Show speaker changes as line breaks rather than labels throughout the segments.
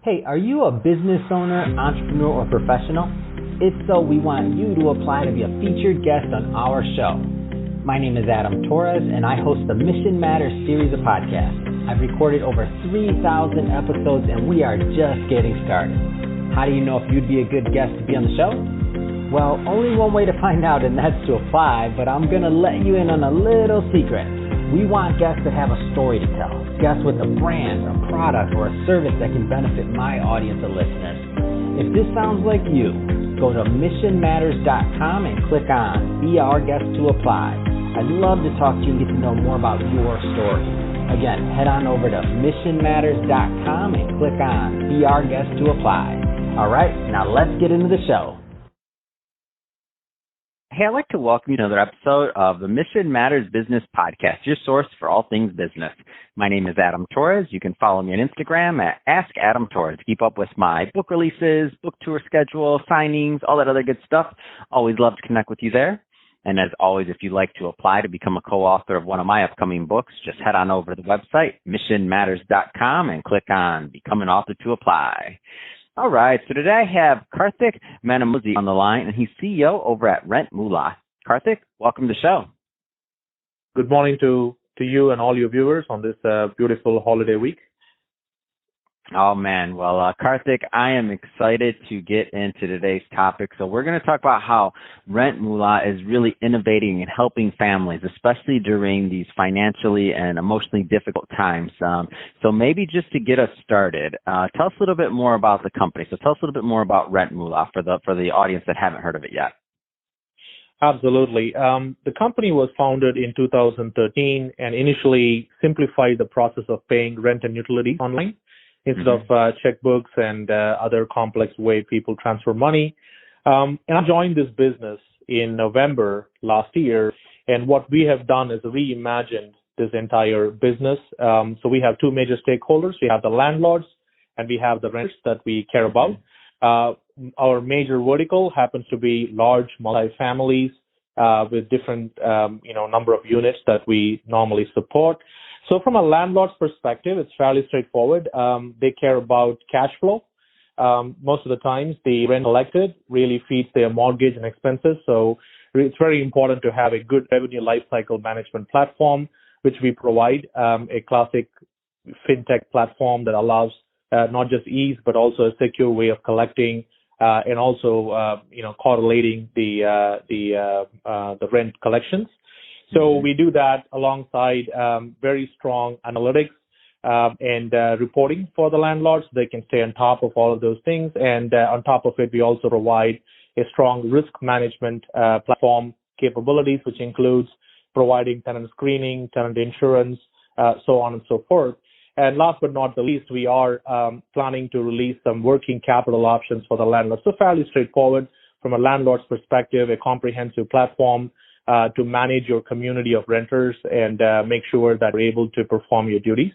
Hey, are you a business owner, entrepreneur, or professional? If so, we want you to apply to be a featured guest on our show. My name is Adam Torres, and I host the Mission Matters series of podcasts. I've recorded over 3,000 episodes, and we are just getting started. How do you know if you'd be a good guest to be on the show? Well, only one way to find out, and that's to apply, but I'm going to let you in on a little secret. We want guests that have a story to tell, guests with a brand, a product, or a service that can benefit my audience of listeners. If this sounds like you, go to missionmatters.com and click on Be Our Guest to apply. I'd love to talk to you and get to know more about your story. Again, head on over to missionmatters.com and click on Be Our Guest to apply. All right, now let's get into the show. Hey, I'd like to welcome you to another episode of the Mission Matters Business Podcast, your source for all things business. My name is Adam Torres. You can follow me on Instagram at AskAdamTorres to keep up with my book releases, book tour schedule, signings, all that other good stuff. Always love to connect with you there. And as always, if you'd like to apply to become a co-author of one of my upcoming books, just head on over to the website, missionmatters.com, and click on Become an Author to apply. All right, so today I have Karthik Manimozhi on the line, and he's CEO over at RentMoola. Karthik, welcome to the show.
Good morning to you and all your viewers on this beautiful holiday week.
Oh, man. Well, Karthik, I am excited to get into today's topic. So we're going to talk about how RentMoola is really innovating and helping families, especially during these financially and emotionally difficult times. So maybe just to get us started, tell us a little bit more about the company. So tell us a little bit more about RentMoola for the audience that haven't heard of it yet.
Absolutely. The company was founded in 2013 and initially simplified the process of paying rent and utilities online, instead of checkbooks and other complex way people transfer money. And I joined this business in November last year. And what we have done is reimagined this entire business. So we have two major stakeholders. We have the landlords and we have the renters that we care about. Our major vertical happens to be large multifamilies with different number of units that we normally support. So from a landlord's perspective, it's fairly straightforward. They care about cash flow. Most of the times, the rent collected really feeds their mortgage and expenses. So it's very important to have a good revenue lifecycle management platform, which we provide, a classic FinTech platform that allows not just ease, but also a secure way of collecting and also correlating the rent collections. So we do that alongside very strong analytics and reporting for the landlords. They can stay on top of all of those things. And on top of it, we also provide a strong risk management platform capabilities, which includes providing tenant screening, tenant insurance, so on and so forth. And last but not the least, we are planning to release some working capital options for the landlords. So fairly straightforward from a landlord's perspective, a comprehensive platform to manage your community of renters and make sure that you're able to perform your duties.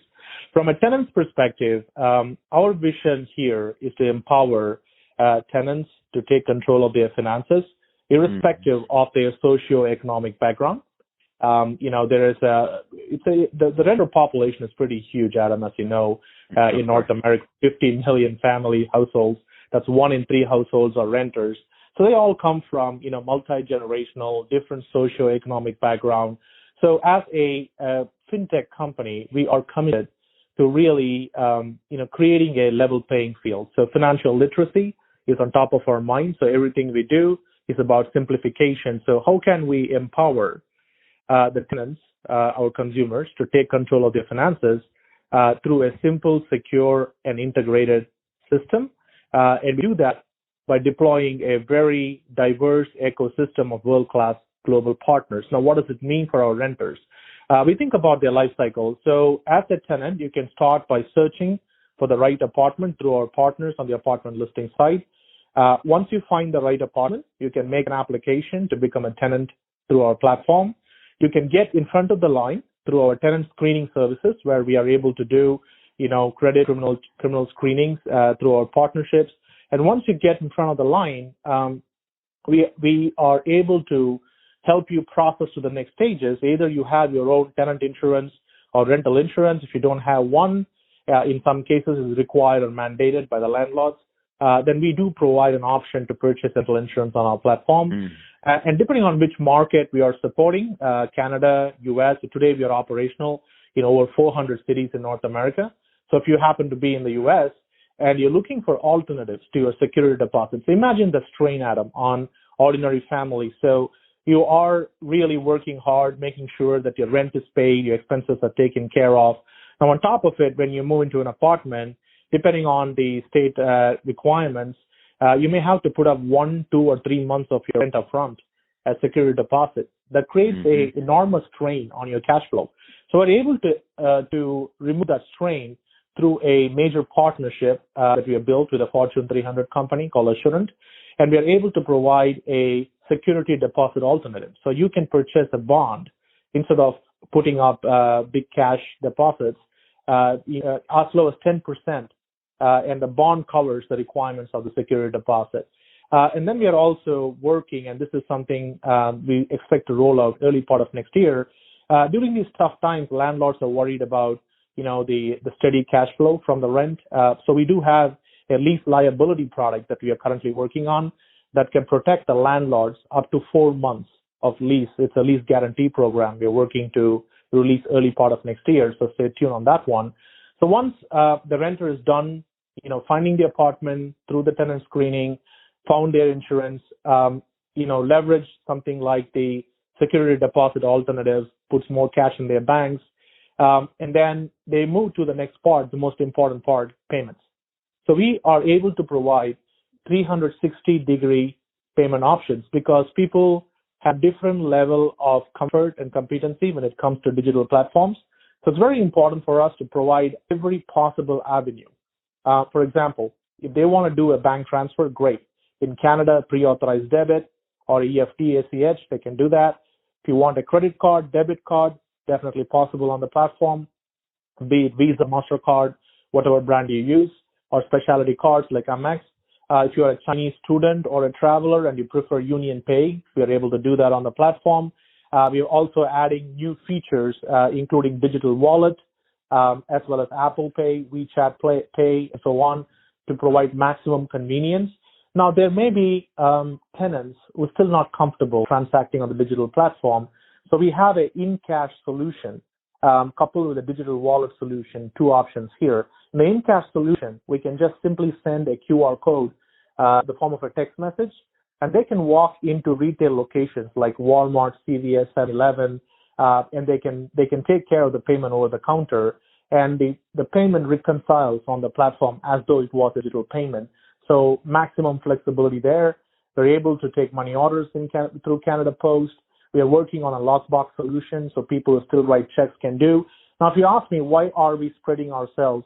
From a tenant's perspective, our vision here is to empower tenants to take control of their finances, irrespective of their socioeconomic background. The renter population is pretty huge, Adam, as you know, in North America, 15 million family households. That's 1 in 3 households are renters. So they all come from, multi-generational, different socioeconomic background. So as a FinTech company, we are committed to really, creating a level playing field. So financial literacy is on top of our mind. So everything we do is about simplification. So how can we empower the tenants, our consumers, to take control of their finances through a simple, secure, and integrated system? And we do that by deploying a very diverse ecosystem of world-class global partners. Now, what does it mean for our renters? We think about their life cycle. So as a tenant, you can start by searching for the right apartment through our partners on the apartment listing site. Once you find the right apartment, you can make an application to become a tenant through our platform. You can get in front of the line through our tenant screening services, where we are able to do, credit criminal screenings through our partnerships. And once you get in front of the line, we are able to help you process to the next stages. Either you have your own tenant insurance or rental insurance. If you don't have one, in some cases is required or mandated by the landlords, then we do provide an option to purchase rental insurance on our platform. And depending on which market we are supporting, Canada, US, today we are operational in over 400 cities in North America. So if you happen to be in the US and you're looking for alternatives to your security deposits, imagine the strain, Adam, on ordinary families. So you are really working hard, making sure that your rent is paid, your expenses are taken care of. Now, on top of it, when you move into an apartment, depending on the state requirements, you may have to put up 1, 2, or 3 months of your rent up front as security deposit. That creates an enormous strain on your cash flow. So we're able to remove that strain through a major partnership that we have built with a Fortune 300 company called Assurant, and we are able to provide a security deposit alternative. So you can purchase a bond instead of putting up big cash deposits as low as 10%, and the bond covers the requirements of the security deposit. And then we are also working, and this is something we expect to roll out early part of next year. During these tough times, landlords are worried about the steady cash flow from the rent. So we do have a lease liability product that we are currently working on that can protect the landlords up to 4 months of lease. It's a lease guarantee program we're working to release early part of next year. So stay tuned on that one. So once the renter is done, finding the apartment through the tenant screening, found their insurance, leverage something like the security deposit alternatives, puts more cash in their banks, and then they move to the next part, the most important part, payments. So we are able to provide 360-degree payment options because people have different level of comfort and competency when it comes to digital platforms. So it's very important for us to provide every possible avenue. For example, if they want to do a bank transfer, great. In Canada, pre-authorized debit or EFT, ACH, they can do that. If you want a credit card, debit card, definitely possible on the platform, be it Visa, MasterCard, whatever brand you use, or specialty cards like Amex. If you're a Chinese student or a traveler and you prefer Union Pay, we are able to do that on the platform. We are also adding new features, including digital wallet, as well as Apple Pay, WeChat Pay, and so on, to provide maximum convenience. Now, there may be tenants who are still not comfortable transacting on the digital platform. So we have an in-cash solution coupled with a digital wallet solution, 2 options here. In the in-cash solution, we can just simply send a QR code, the form of a text message, and they can walk into retail locations like Walmart, CVS, 7-Eleven, and they can take care of the payment over the counter, and the payment reconciles on the platform as though it was a digital payment. So maximum flexibility there. They're able to take money orders through Canada Post. We are working on a lockbox solution so people who still write checks can do. Now, if you ask me why are we spreading ourselves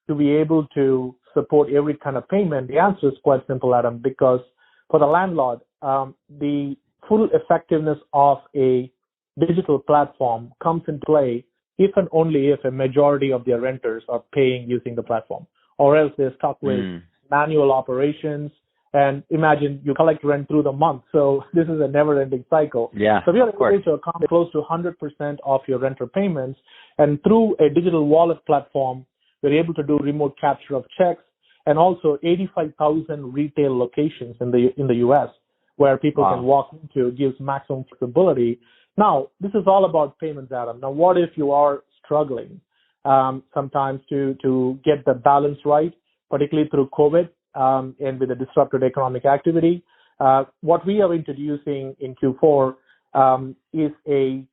to be able to support every kind of payment, the answer is quite simple, Adam, because for the landlord, the full effectiveness of a digital platform comes into play if and only if a majority of their renters are paying using the platform, or else they're stuck with manual operations. And imagine you collect rent through the month. So this is a never-ending cycle.
Yeah,
so we are able to accommodate close to 100% of your renter payments. And through a digital wallet platform, we're able to do remote capture of checks, and also 85,000 retail locations in the U.S. where people can walk into, gives maximum flexibility. Now, this is all about payments, Adam. Now, what if you are struggling sometimes to get the balance right, particularly through COVID and with the disrupted economic activity? What we are introducing in Q4 is a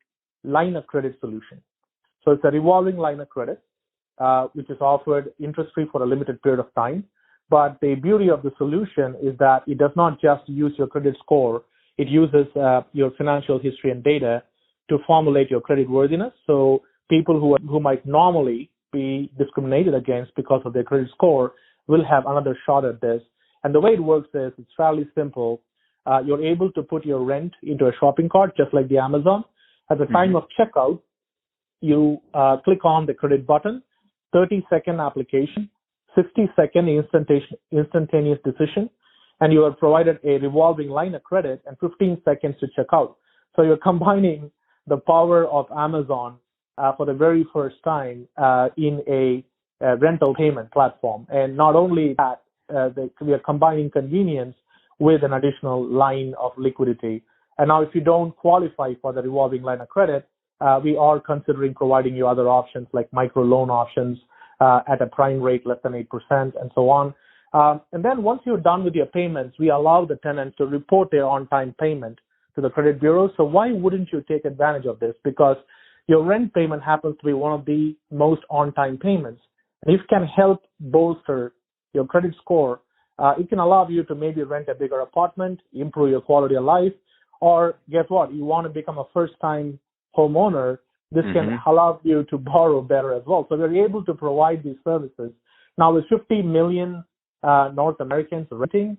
line of credit solution. So it's a revolving line of credit, which is offered interest-free for a limited period of time. But the beauty of the solution is that it does not just use your credit score. It uses your financial history and data to formulate your credit worthiness. So people who might normally be discriminated against because of their credit score will have another shot at this. And the way it works is it's fairly simple. You're able to put your rent into a shopping cart, just like the Amazon. At the time of checkout, you click on the credit button, 30-second application, 60-second instantaneous decision, and you are provided a revolving line of credit and 15 seconds to check out. So you're combining the power of Amazon for the very first time in a rental payment platform. And not only that, we are combining convenience with an additional line of liquidity. And now if you don't qualify for the revolving line of credit, we are considering providing you other options like micro loan options at a prime rate less than 8% and so on. And then once you're done with your payments, we allow the tenants to report their on-time payment to the credit bureau. So why wouldn't you take advantage of this? Because your rent payment happens to be one of the most on-time payments. And if it can help bolster your credit score, it can allow you to maybe rent a bigger apartment, improve your quality of life, or guess what? You want to become a first-time homeowner. This can allow you to borrow better as well. So we're able to provide these services. Now, with 50 million North Americans renting,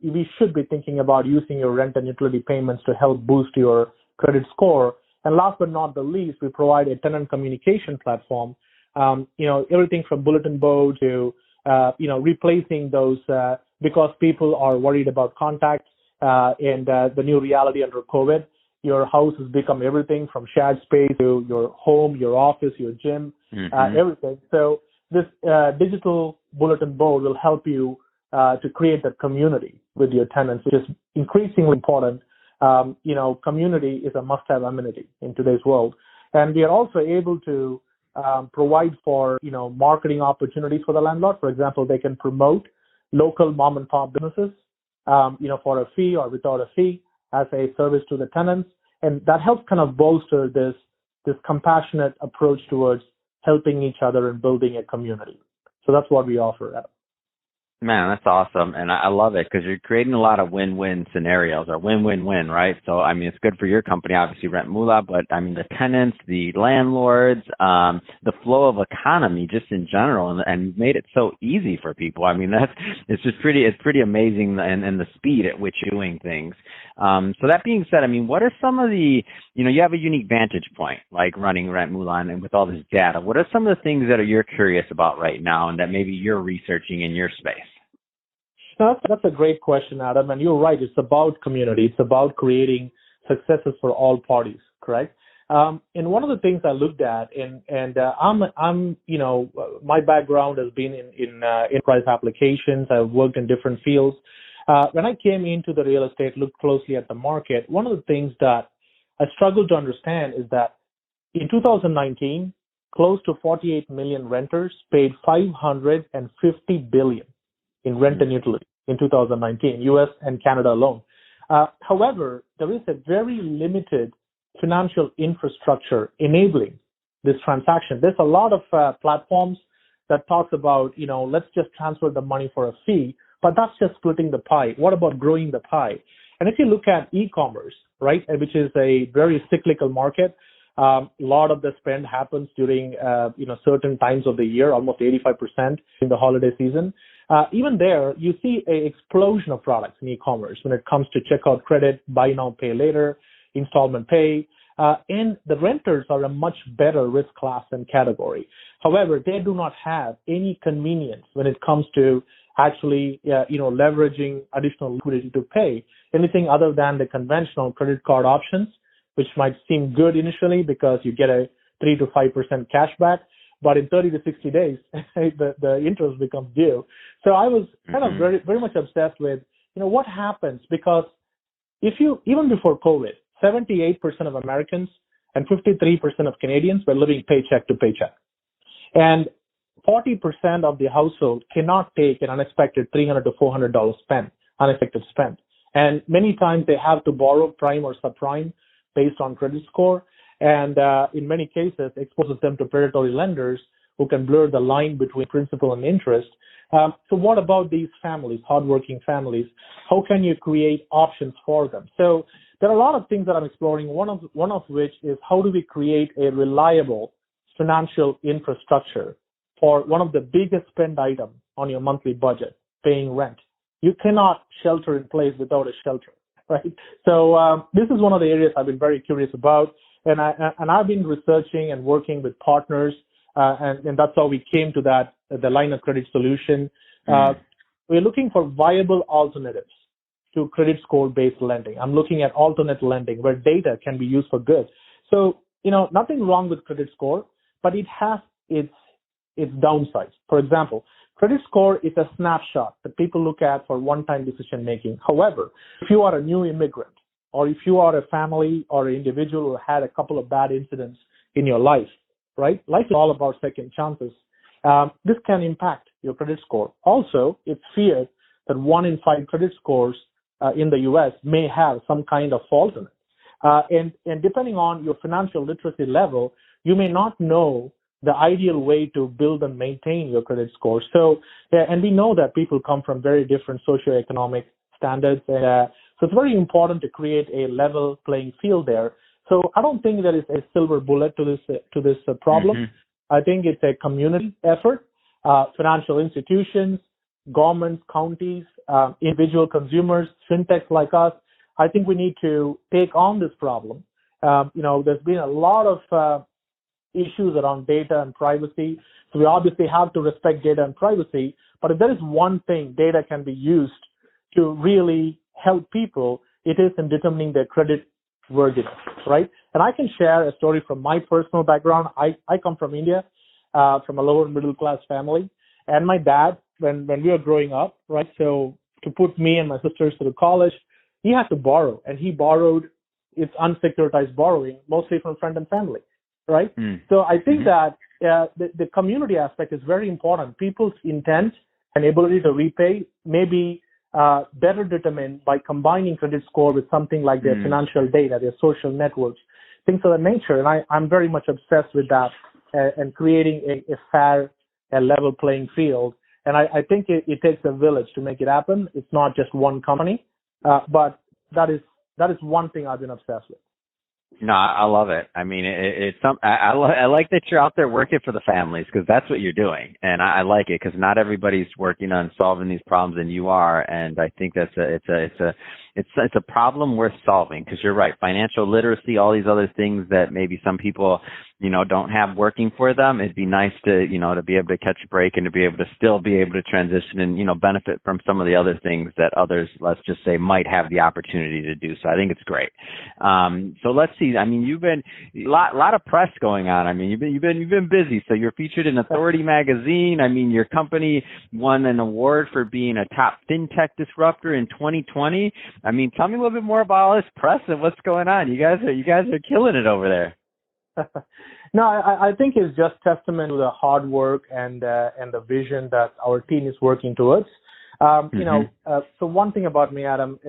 we should be thinking about using your rent and utility payments to help boost your credit score. And last but not the least, we provide a tenant communication platform. Everything from bulletin board to replacing those because people are worried about contacts and the new reality under COVID. Your house has become everything from shared space to your home, your office, your gym, everything. So this digital bulletin board will help you to create a community with your tenants, which is increasingly important. Community is a must-have amenity in today's world. And we are also able to provide for, marketing opportunities for the landlord. For example, they can promote local mom and pop businesses, for a fee or without a fee as a service to the tenants. And that helps kind of bolster this compassionate approach towards helping each other and building a community. So that's what we offer, Adam.
Man, that's awesome. And I love it because you're creating a lot of win-win scenarios or win-win-win, right? So, I mean, it's good for your company, obviously RentMoola, but I mean, the tenants, the landlords, the flow of economy just in general, and made it so easy for people. I mean, it's pretty amazing and the speed at which you're doing things. So that being said, I mean, what are some of the, you have a unique vantage point, like running RentMoola and with all this data. What are some of the things that you're curious about right now and that maybe you're researching in your space?
That's a great question, Adam. And you're right. It's about community. It's about creating successes for all parties, correct? And one of the things I looked at, and I'm my background has been in enterprise applications. I've worked in different fields. When I came into the real estate, looked closely at the market, one of the things that I struggled to understand is that in 2019, close to 48 million renters paid $550 billion in rent and utility in 2019, U.S. and Canada alone. However, there is a very limited financial infrastructure enabling this transaction. There's a lot of platforms that talks about, let's just transfer the money for a fee, but that's just splitting the pie. What about growing the pie? And if you look at e-commerce, right, which is a very cyclical market, a lot of the spend happens during, certain times of the year, almost 85% in the holiday season. Even there, you see an explosion of products in e-commerce when it comes to checkout credit, buy now, pay later, installment pay. And the renters are a much better risk class and category. However, they do not have any convenience when it comes to actually, leveraging additional liquidity to pay anything other than the conventional credit card options, which might seem good initially because you get a 3 to 5% cash back, but in 30 to 60 days, the interest becomes due. So I was kind of very, very much obsessed with, what happens, because even before COVID, 78% of Americans and 53% of Canadians were living paycheck to paycheck. And 40% of the household cannot take an unexpected $300 to $400 unexpected spend. And many times they have to borrow prime or subprime based on credit score. And in many cases, exposes them to predatory lenders who can blur the line between principal and interest. So what about these families, hardworking families? How can you create options for them? So there are a lot of things that I'm exploring, one of which is how do we create a reliable financial infrastructure for one of the biggest spend items on your monthly budget, paying rent. You cannot shelter in place without a shelter, right? So this is one of the areas I've been very curious about. And I've been researching and working with partners, and that's how we came to the line of credit solution. We're looking for viable alternatives to credit score-based lending. I'm looking at alternate lending where data can be used for good. So, nothing wrong with credit score, but it has its its downsides. For example, credit score is a snapshot that people look at for one-time decision making. However, if you are a new immigrant, or if you are a family or an individual who had a couple of bad incidents in your life, right? Life is all about second chances. This can impact your credit score. Also, it's feared that 1 in 5 credit scores in the U.S. may have some kind of fault in it. And depending on your financial literacy level, you may not know the ideal way to build and maintain your credit score. So, and we know that people come from very different socioeconomic standards. So it's very important to create a level playing field there. So I don't think there is a silver bullet to this problem. Mm-hmm. I think it's a community effort. Financial institutions, governments, counties, individual consumers, fintechs like us. I think we need to take on this problem. There's been a lot of issues around data and privacy. So we obviously have to respect data and privacy. But if there is one thing data can be used to really help people, it is in determining their credit worthiness, right? And I can share a story from my personal background. I come from India, from a lower middle class family. And my dad, when we were growing up, right, so to put me and my sisters through college, he had to borrow. And he borrowed, it's unsecuritized borrowing, mostly from friends and family, right? So I think that the community aspect is very important. People's intent and ability to repay may be better determined by combining credit score with something like their financial data, their social networks, things of that nature. And I'm very much obsessed with that and creating a fair and level playing field. And I think it takes a village to make it happen. It's not just one company, but that is one thing I've been obsessed with.
No, I love it. I mean, I like that you're out there working for the families, because that's what you're doing, and I like it because not everybody's working on solving these problems, and you are. And I think it's a problem worth solving, because you're right. Financial literacy, all these other things that maybe some people don't have working for them. It'd be nice to to be able to catch a break and to be able to still be able to transition and benefit from some of the other things that others, let's just say, might have the opportunity to do. So I think it's great. So let's see. I mean, you've been a lot of press going on. I mean, you've been busy. So you're featured in Authority magazine. I mean, your company won an award for being a top FinTech disruptor in 2020. I mean, tell me a little bit more about all this press and what's going on. You guys are killing it over there.
No, I think it's just testament to the hard work and the vision that our team is working towards. So one thing about me, Adam,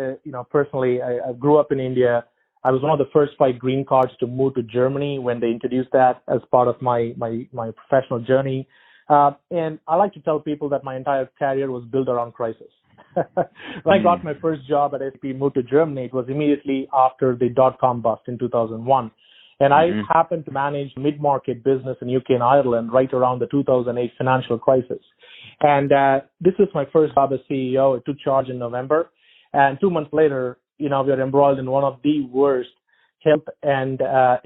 personally, I grew up in India. I was one of the first 5 green cards to move to Germany when they introduced that as part of my professional journey. And I like to tell people that my entire career was built around crisis. When I got my first job at SAP, moved to Germany, it was immediately after the dot-com bust in 2001. And I happened to manage mid-market business in UK and Ireland right around the 2008 financial crisis. And this is my first job as CEO. I took charge in November. And 2 months later, we are embroiled in one of the worst health and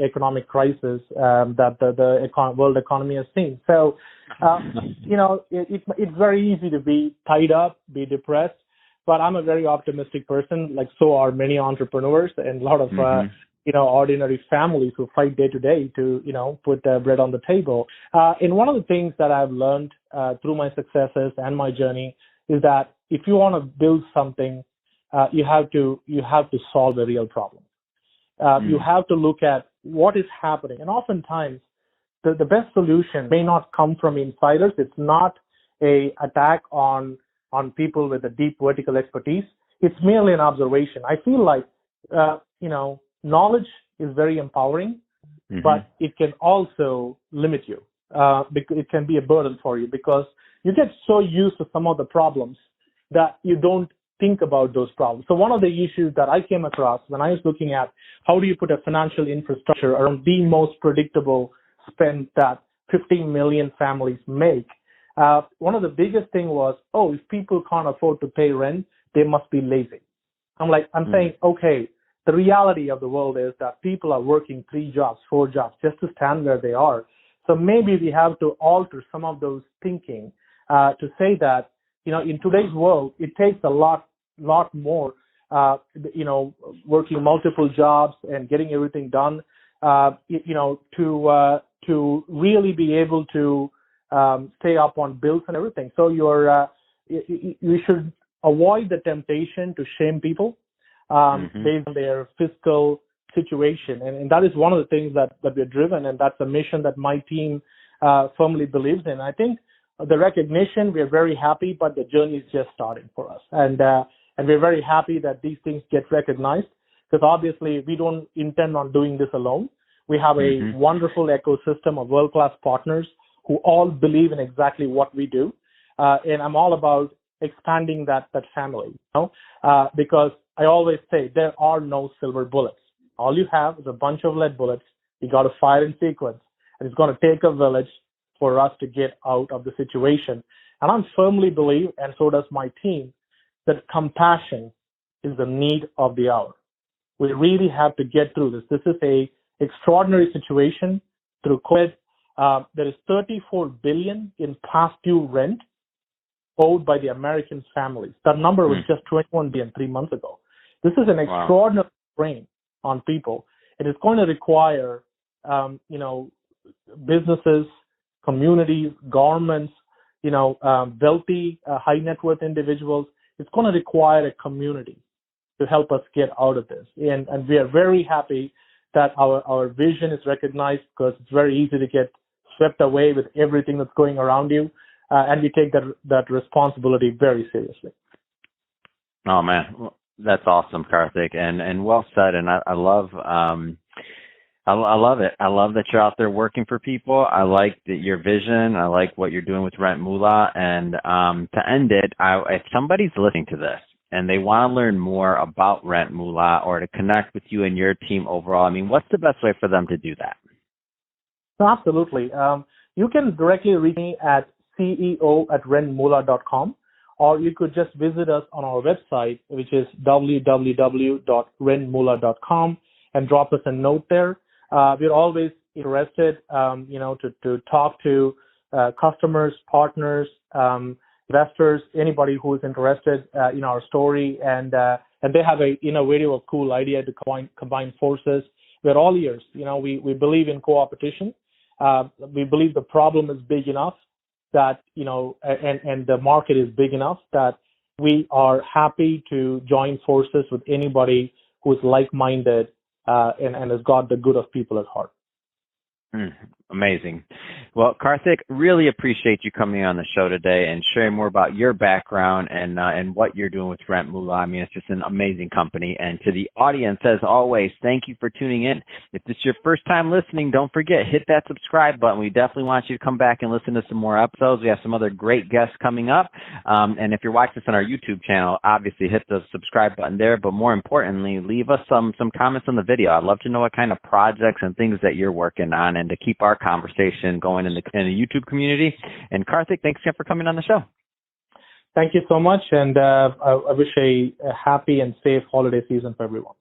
economic crises that the world economy has seen. So, it's very easy to be tied up, be depressed. But I'm a very optimistic person, like so are many entrepreneurs and a lot of ordinary families who fight day to day to, put bread on the table. And one of the things that I've learned through my successes and my journey is that if you want to build something, you have to solve a real problem. You have to look at what is happening. And oftentimes, the best solution may not come from insiders. It's not a attack on people with a deep vertical expertise. It's merely an observation. I feel like, knowledge is very empowering, but it can also limit you. Because it can be a burden for you because you get so used to some of the problems that you don't think about those problems. So one of the issues that I came across when I was looking at how do you put a financial infrastructure around the most predictable spend that 15 million families make, one of the biggest thing was, if people can't afford to pay rent, they must be lazy. I'm saying, okay, the reality of the world is that people are working 3 jobs, 4 jobs just to stand where they are. So maybe we have to alter some of those thinking to say that, in today's world, it takes a lot more, working multiple jobs and getting everything done, to really be able to stay up on bills and everything. So you should avoid the temptation to shame people based on their fiscal situation. And that is one of the things that we're driven, and that's a mission that my team firmly believes in. I think the recognition, we're very happy, but the journey is just starting for us. And we're very happy that these things get recognized, because obviously we don't intend on doing this alone. We have a wonderful ecosystem of world-class partners who all believe in exactly what we do. And I'm all about expanding that family, because I always say there are no silver bullets. All you have is a bunch of lead bullets. You got to fire in sequence, and it's going to take a village for us to get out of the situation. And I firmly believe, and so does my team, that compassion is the need of the hour. We really have to get through this. This is a extraordinary situation through COVID. There is $34 billion in past due rent owed by the American families. That number was just $21 billion 3 months ago. This is an extraordinary strain on people. It is going to require, businesses, communities, governments, wealthy, high net worth individuals. It's going to require a community to help us get out of this. And we are very happy that our vision is recognized, because it's very easy to get swept away with everything that's going around you. And we take that responsibility very seriously.
Oh, man. That's awesome, Karthik, and well said. And I love it. I love that you're out there working for people. I like your vision. I like what you're doing with RentMoola. And to end it, if somebody's listening to this and they want to learn more about RentMoola or to connect with you and your team overall, I mean, what's the best way for them to do that?
Absolutely. You can directly reach me at ceo@rentmoola.com. Or you could just visit us on our website, which is www.rentmoola.com, and drop us a note there. We're always interested, to talk to customers, partners, investors, anybody who is interested in our story, and they have a innovative or cool idea to combine forces. We're all ears. We believe in co-opetition. We believe the problem is big enough that, and the market is big enough that we are happy to join forces with anybody who is like-minded and has got the good of people at heart.
Amazing. Well, Karthik, really appreciate you coming on the show today and sharing more about your background and what you're doing with RentMoola. I mean, it's just an amazing company. And to the audience, as always, thank you for tuning in. If this is your first time listening, don't forget, hit that subscribe button. We definitely want you to come back and listen to some more episodes. We have some other great guests coming up. And if you're watching this on our YouTube channel, obviously hit the subscribe button there. But more importantly, leave us some comments on the video. I'd love to know what kind of projects and things that you're working on, and to keep our conversation going in the YouTube community. And Karthik, thanks again for coming on the show.
Thank you so much, and I wish a happy and safe holiday season for everyone.